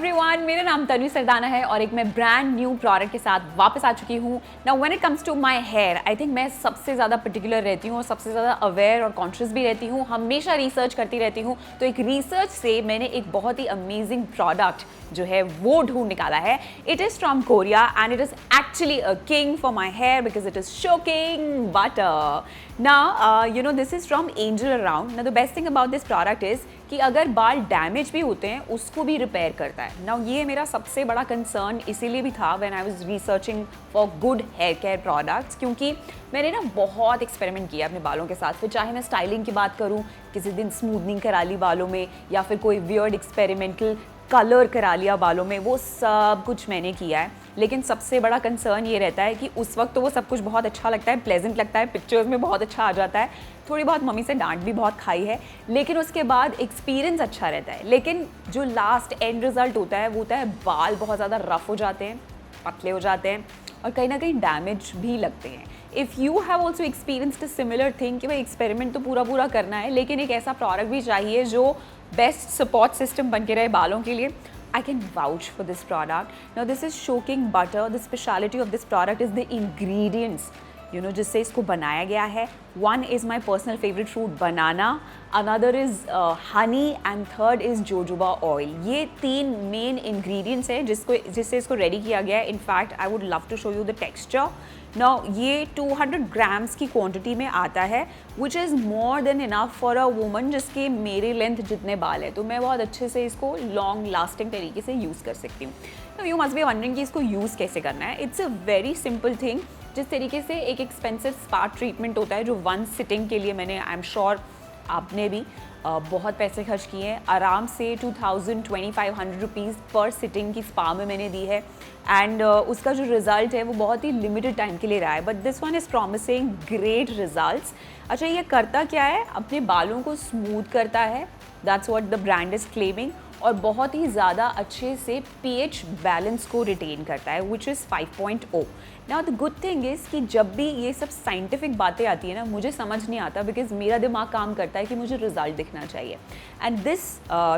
Everyone, मेरा नाम तन्वी सरदाना है और एक मैं ब्रांड न्यू प्रोडक्ट के साथ वापस आ चुकी हूँ। Now when it comes to my hair, I think मैं सबसे ज़्यादा पर्टिकुलर रहती हूँ और सबसे ज़्यादा अवेयर और कॉन्शियस भी रहती हूँ, हमेशा रिसर्च करती रहती हूँ। तो एक रिसर्च से मैंने एक बहुत ही अमेजिंग प्रोडक्ट जो है वो ढूंढ निकाला है। It is from Korea and it is actually a king for my hair because it is shocking butter. Now, this is from Angel Around. Now, the best thing about this product is कि अगर बाल damage भी होते हैं उसको भी repair करता है। नाउ ये मेरा सबसे बड़ा कंसर्न इसीलिए भी था when I was researching for good hair care products, क्योंकि मैंने ना बहुत एक्सपेरिमेंट किया अपने बालों के साथ। फिर चाहे मैं स्टाइलिंग की बात करूँ, किसी दिन स्मूदनिंग करा ली बालों में या फिर कोई वियर्ड एक्सपेरिमेंटल कलर करा लिया बालों में, वो सब कुछ मैंने किया है। लेकिन सबसे बड़ा कंसर्न ये रहता है कि उस वक्त तो वो सब कुछ बहुत अच्छा लगता है, प्लेजेंट लगता है, पिक्चर्स में बहुत अच्छा आ जाता है, थोड़ी बहुत मम्मी से डांट भी बहुत खाई है, लेकिन उसके बाद एक्सपीरियंस अच्छा रहता है। लेकिन जो लास्ट एंड रिजल्ट होता है वो होता है बाल बहुत ज़्यादा रफ हो जाते हैं, पतले हो जाते हैं और कहीं ना कहीं डैमेज भी लगते हैं। If you have also experienced a similar thing कि भाई एक्सपेरिमेंट तो पूरा करना है, लेकिन एक ऐसा प्रोडक्ट भी चाहिए जो बेस्ट सपोर्ट सिस्टम बन के रहे बालों के लिए, I can vouch for this product. Now this is Shoking Butter. The speciality of this product is the ingredients, जिससे इसको बनाया गया है। One is my personal favorite fruit, banana. Another is honey and third is jojoba oil. ये तीन main ingredients हैं जिससे इसको ready किया गया है। In fact, I would love to show you the texture. Now ये 200 grams की quantity में आता है, which is more than enough for a woman जिसके मेरे लेंथ जितने बाल है, तो मैं बहुत अच्छे से इसको लॉन्ग लास्टिंग तरीके से यूज़ कर सकती हूँ। तो यू मस्ट बी वंडरिंग कि इसको यूज़ कैसे करना है। It's a very simple thing. जिस तरीके से एक एक्सपेंसिव स्पा ट्रीटमेंट होता है जो वन सिटिंग के लिए मैंने, आई एम श्योर आपने भी बहुत पैसे खर्च किए हैं, आराम से 2500 रुपीज़ पर सिटिंग की स्पा में मैंने दी है एंड उसका जो रिज़ल्ट है वो बहुत ही लिमिटेड टाइम के लिए रहा है, but this one is promising great results. अच्छा, ये करता क्या है? अपने बालों को स्मूथ करता है, that's what the brand is claiming, और बहुत ही ज़्यादा अच्छे से pH बैलेंस को रिटेन करता है, which is 5.0। Now the good thing is कि जब भी ये सब साइंटिफिक बातें आती है ना, मुझे समझ नहीं आता बिकॉज मेरा दिमाग काम करता है कि मुझे रिजल्ट दिखना चाहिए, and this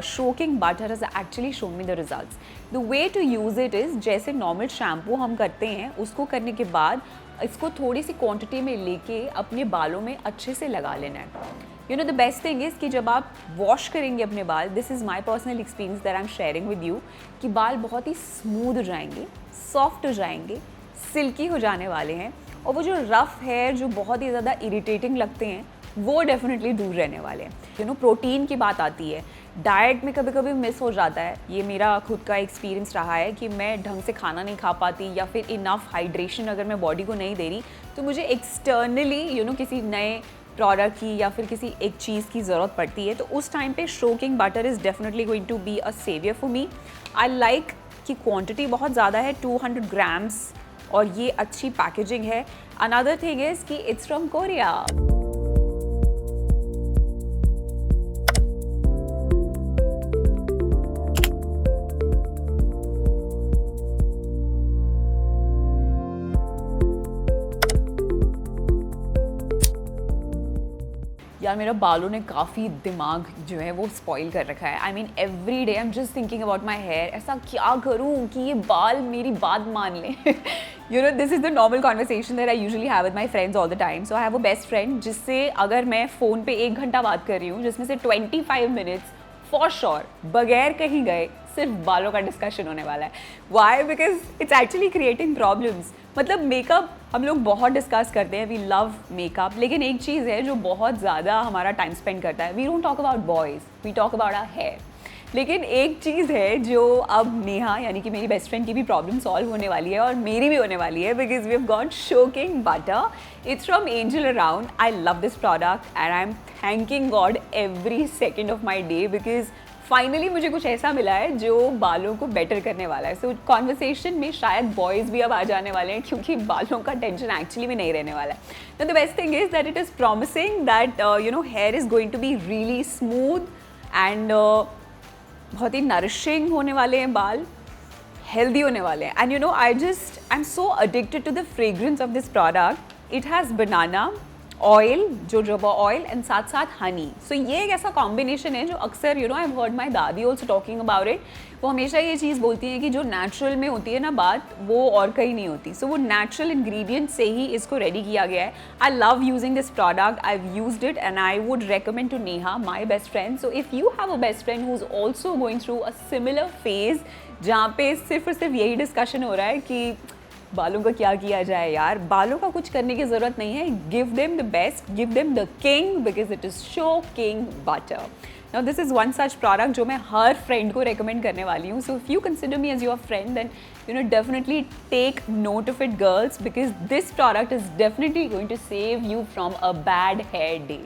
shocking butter has actually shown me the results. The way to use it is, जैसे नॉर्मल शैम्पू हम करते हैं उसको करने के बाद इसको थोड़ी सी क्वांटिटी में लेके अपने बालों में अच्छे से लगा लेना है। द बेस्ट थिंग इज़ कि जब आप वॉश करेंगे अपने बाल, this is my personal experience that I am sharing with you, कि बाल बहुत ही स्मूथ हो जाएंगे, सॉफ्ट हो जाएंगे, सिल्की हो जाने वाले हैं, और वो जो रफ़ हेयर जो बहुत ही ज़्यादा इरिटेटिंग लगते हैं वो डेफिनेटली दूर रहने वाले हैं। प्रोटीन की बात आती है, डाइट में कभी कभी मिस हो जाता है। ये मेरा खुद का एक्सपीरियंस रहा है कि मैं ढंग से खाना नहीं खा पाती या फिर इनफ हाइड्रेशन अगर मैं बॉडी को नहीं दे रही, तो मुझे एक्सटर्नली किसी नए प्रोडक्ट की या फिर किसी एक चीज़ की ज़रूरत पड़ती है। तो उस टाइम पे shocking butter is definitely going to be a saviour for me. I like कि क्वांटिटी बहुत ज़्यादा है, 200 ग्राम्स, और ये अच्छी पैकेजिंग है। अनदर थिंग इज़ कि इट्स फ्रॉम कोरिया। यार मेरा बालों ने काफ़ी दिमाग जो है वो स्पॉइल कर रखा है। I mean every day I am just thinking about my hair, ऐसा क्या करूँ कि ये बाल मेरी बात मान लें। This is the normal conversation that I usually have with my friends all the time. So I have a best friend जिससे अगर मैं फ़ोन पे 1 घंटा बात कर रही हूँ, जिसमें से 25 मिनट्स फॉर श्योर बगैर कहीं गए सिर्फ बालों का डिस्कशन होने वाला है। Why? Because it's actually creating problems. मतलब मेकअप हम लोग बहुत डिस्कस करते हैं, वी लव मेकअप, लेकिन एक चीज़ है जो बहुत ज़्यादा हमारा टाइम स्पेंड करता है, we don't talk about boys, we talk about our hair. लेकिन एक चीज़ है जो अब नेहा यानी कि मेरी बेस्ट फ्रेंड की भी प्रॉब्लम सॉल्व होने वाली है और मेरी भी होने वाली है, because we have got shocking butter. It's from angel around. I love this product and I am thanking God every second of my day, because finally मुझे कुछ ऐसा मिला है जो बालों को बेटर करने वाला है। सो कॉन्वर्सेशन में शायद बॉयज़ भी अब आ जाने वाले हैं, क्योंकि बालों का टेंशन एक्चुअली में नहीं रहने वाला है। तो the best thing is that it is promising that hair is going to be really smooth and बहुत ही नरिशिंग होने वाले हैं बाल, हेल्दी होने वाले हैं। And I am so addicted to the fragrance of this product. It has banana oil, jojoba oil and साथ साथ हनी. सो ये एक ऐसा कॉम्बिनेशन है जो अक्सर आई हैव हर्ड माई दादी ऑल्सो टॉकिंग अबाउट इट. वो हमेशा ये चीज़ बोलती है कि जो नेचुरल में होती है ना बात, वो और कहीं नहीं होती. सो वो नेचुरल इंग्रेडिएंट से ही इसको रेडी किया गया है. I love using this product, I have used it and I would recommend to Neha, my best friend. So if you have a best friend who is also going through a similar phase जहाँ पे सिर्फ और सिर्फ यही discussion हो रहा है कि बालों का क्या किया जाए यार, बालों का कुछ करने की ज़रूरत नहीं है. Give them the best, give them the king because it is show king butter. Now this is one such product जो मैं हर फ्रेंड को रेकमेंड करने वाली हूँ. So if you consider me as your friend, then definitely take note of it, girls, because this product is definitely going to save you from a bad hair day.